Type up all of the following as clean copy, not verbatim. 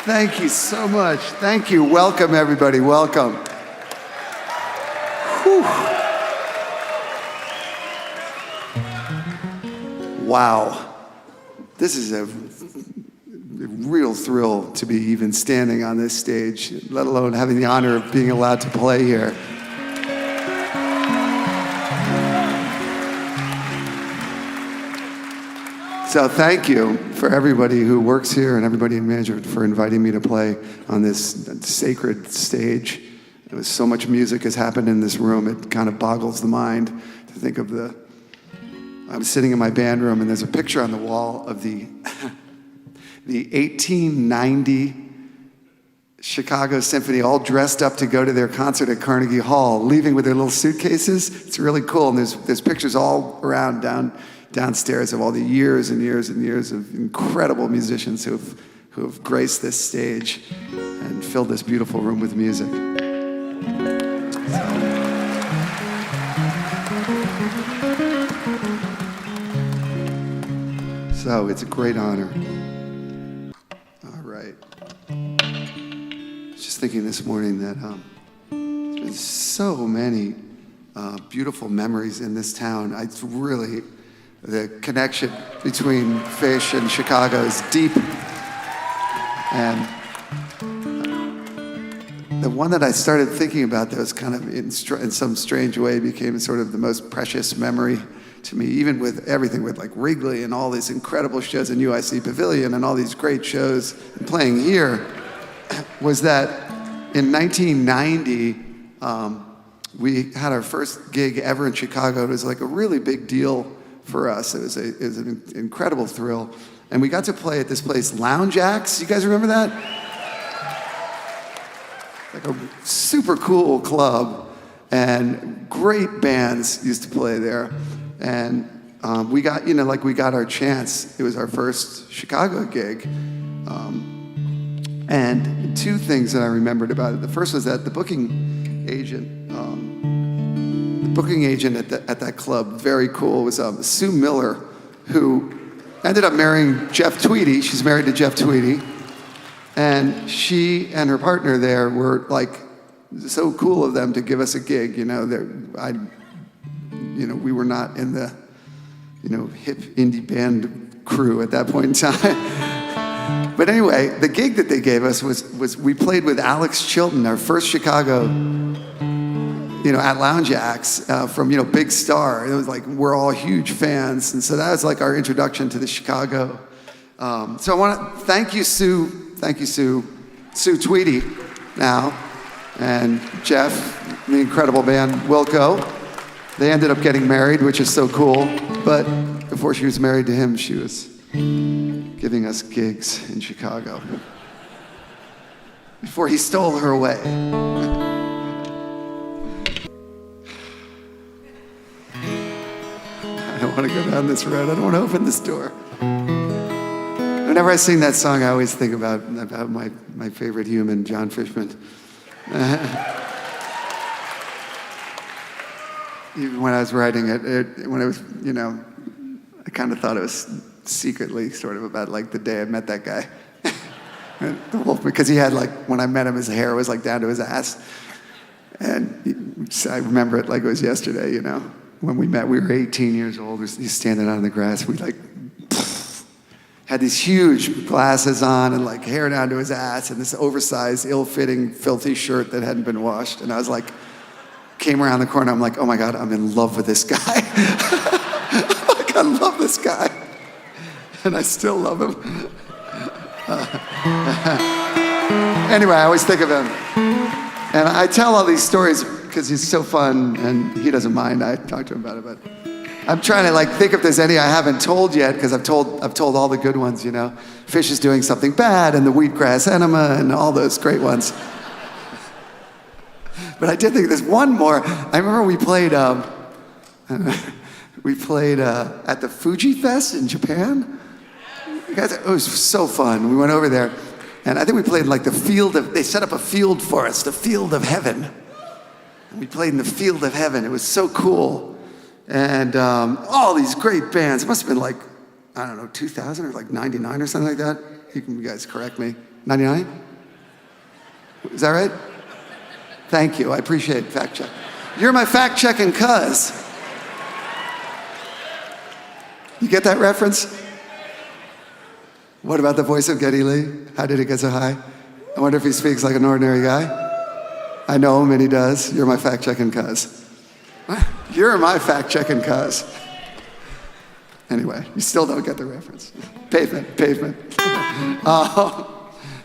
Thank you so much. Thank you. Welcome, everybody. Welcome. Whew. Wow. This is a real thrill to be even standing on this stage, let alone having the honor of being allowed to play here. So thank you for everybody who works here and everybody in management for inviting me to play on this sacred stage. There was so much music has happened in this room, it kind of boggles the mind to think of I was sitting in my band room and there's a picture on the wall of the 1890 Chicago Symphony all dressed up to go to their concert at Carnegie Hall, leaving with their little suitcases. It's really cool, and there's pictures all around downstairs of all the years and years and years of incredible musicians who have graced this stage and filled this beautiful room with music. So it's a great honor. All right. Just thinking this morning that there's been so many beautiful memories in this town. It's really, the connection between Fish and Chicago is deep. And the one that I started thinking about that was kind of in some strange way became sort of the most precious memory to me, even with everything with like Wrigley and all these incredible shows in UIC Pavilion and all these great shows and playing here, was that in 1990, we had our first gig ever in Chicago. It was like a really big deal for us. It was an incredible thrill. And we got to play at this place, Lounge Acts. You guys remember that? Like a super cool club, and great bands used to play there. And we got our chance. It was our first Chicago gig. And two things that I remembered about it. The first was that the booking agent at that club, very cool, was Sue Miller, who ended up marrying Jeff Tweedy. She's married to Jeff Tweedy. And she and her partner there were like so cool of them to give us a gig. We were not in the hip indie band crew at that point in time. But anyway, the gig that they gave us was we played with Alex Chilton, our first Chicago, at Lounge Acts from Big Star. It was like we're all huge fans, and so that was like our introduction to the Chicago. So I want to thank you, Sue. Thank you, Sue Tweedy, now, and Jeff, the incredible band Wilco. They ended up getting married, which is so cool. But before she was married to him, she was giving us gigs in Chicago before he stole her away. I don't want to go down this road. I don't want to open this door. Whenever I sing that song, I always think about my favorite human, John Fishman. Even when I was writing it, I kind of thought it was secretly sort of about like the day I met that guy. The wolf, because he had when I met him, his hair was like down to his ass. And I remember it like it was yesterday, When we met, we were 18 years old. He's standing out in the grass. We had these huge glasses on and hair down to his ass and this oversized, ill-fitting, filthy shirt that hadn't been washed. And I was came around the corner, I'm like, oh my God, I'm in love with this guy. I love this guy. And I still love him. Anyway, I always think of him. And I tell all these stories because he's so fun and he doesn't mind. I talk to him about it, but I'm trying to think if there's any I haven't told yet, because I've told all the good ones, Fish is doing something bad and the wheatgrass enema and all those great ones. But I did think there's one more. I remember we played at the Fuji Fest in Japan. You guys, it was so fun. We went over there, and I think we played they set up a field for us, the Field of Heaven. And we played in the Field of Heaven. It was so cool. And all these great bands. It must have been 2000 or 99 or something like that. You guys correct me. 99? Is that right? Thank you. I appreciate fact check. You're my fact checking cuz. You get that reference? What about the voice of Geddy Lee? How did it get so high? I wonder if he speaks like an ordinary guy. I know him and he does. You're my fact checking cuz. You're my fact checking cuz. Anyway, you still don't get the reference. Pavement.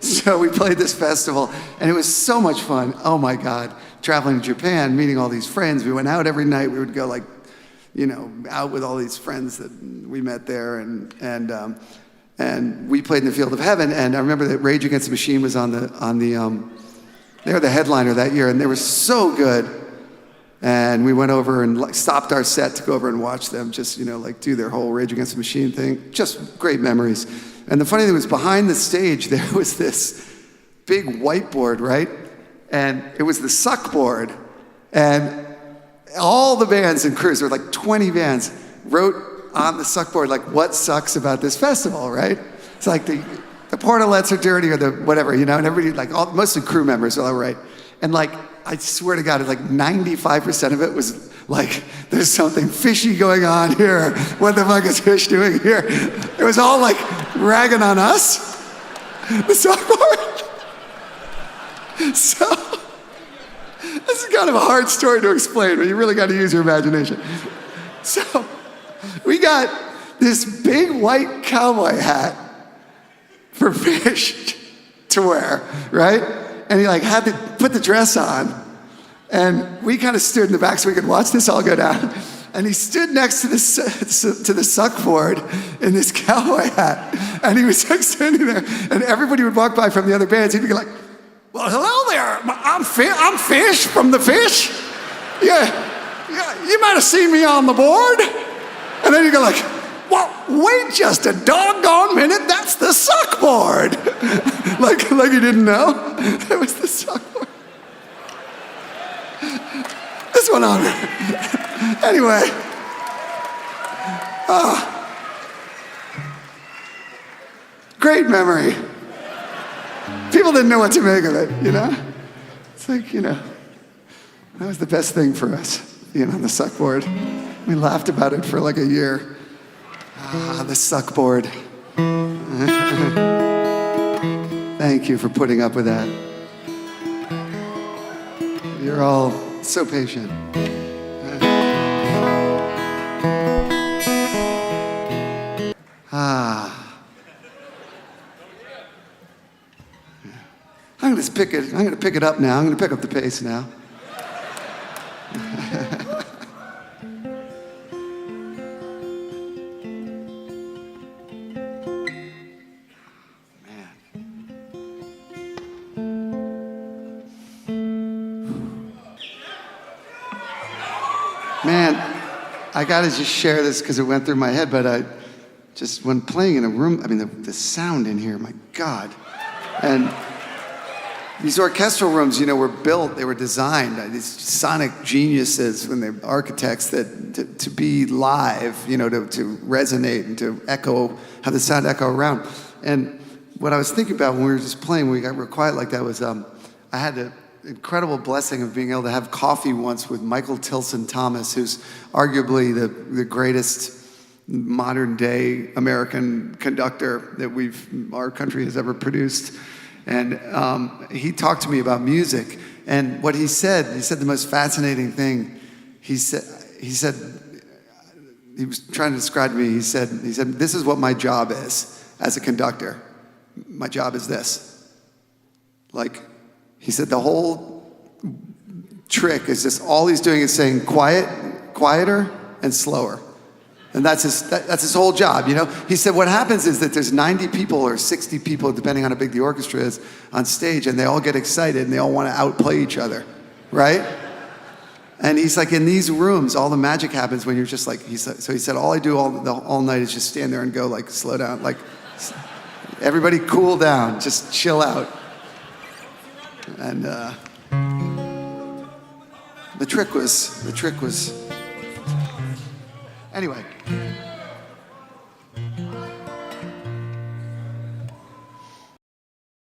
So we played this festival, and it was so much fun. Oh my God, traveling to Japan, meeting all these friends. We went out every night. We would go out with all these friends that we met there, and we played in the Field of Heaven. And I remember that Rage Against the Machine was on the they were the headliner that year, and they were so good. And we went over and stopped our set to go over and watch them just, do their whole Rage Against the Machine thing. Just great memories. And the funny thing was, behind the stage, there was this big whiteboard, right? And it was the suck board. And all the bands and crews, there were like 20 bands, wrote on the suck board, like, what sucks about this festival, right? It's like the portalets are dirty or the whatever, and everybody, mostly crew members, all right. And I swear to God, 95% of it was like, there's something fishy going on here. What the fuck is Fish doing here? It was all ragging on us, the sophomore. So, this is kind of a hard story to explain, but you really got to use your imagination. So, we got this big white cowboy hat for Fish to wear, right? And he had to put the dress on. And we kind of stood in the back so we could watch this all go down. And he stood next to the suck board in this cowboy hat. And he was standing there. And everybody would walk by from the other bands. He'd be like, well, hello there. I'm Fish from the Fish. Yeah, you might have seen me on the board. And then he'd go well, wait just a doggone minute. That's the suck board. like he didn't know. It was the suck board. This went on. Anyway. Great memory. People didn't know what to make of it, It's that was the best thing for us, being on the suck board. We laughed about it for a year. The suck board. Thank you for putting up with that. You're all so patient. I'm going to pick it up now. I'm going to pick up the pace now. Man, I gotta just share this because it went through my head, but when playing in a room, the sound in here, my God. And these orchestral rooms, were built, they were designed, these sonic geniuses when they're architects that to be live, to resonate and to echo, have the sound echo around. And what I was thinking about when we were just playing, when we got real quiet like that was, I had the incredible blessing of being able to have coffee once with Michael Tilson Thomas, who's arguably the greatest modern day American conductor that our country has ever produced. And he talked to me about music. And what he said the most fascinating thing. He said, he was trying to describe to me, he said, this is what my job is as a conductor. My job is this. He said the whole trick is just all he's doing is saying quieter and slower. And that's his whole job, He said what happens is that there's 90 people or 60 people, depending on how big the orchestra is, on stage, and they all get excited and they all want to outplay each other, right? And he's in these rooms, all the magic happens when you're just so he said, all I do all night is just stand there and go slow down, everybody cool down, just chill out. And the trick was, anyway.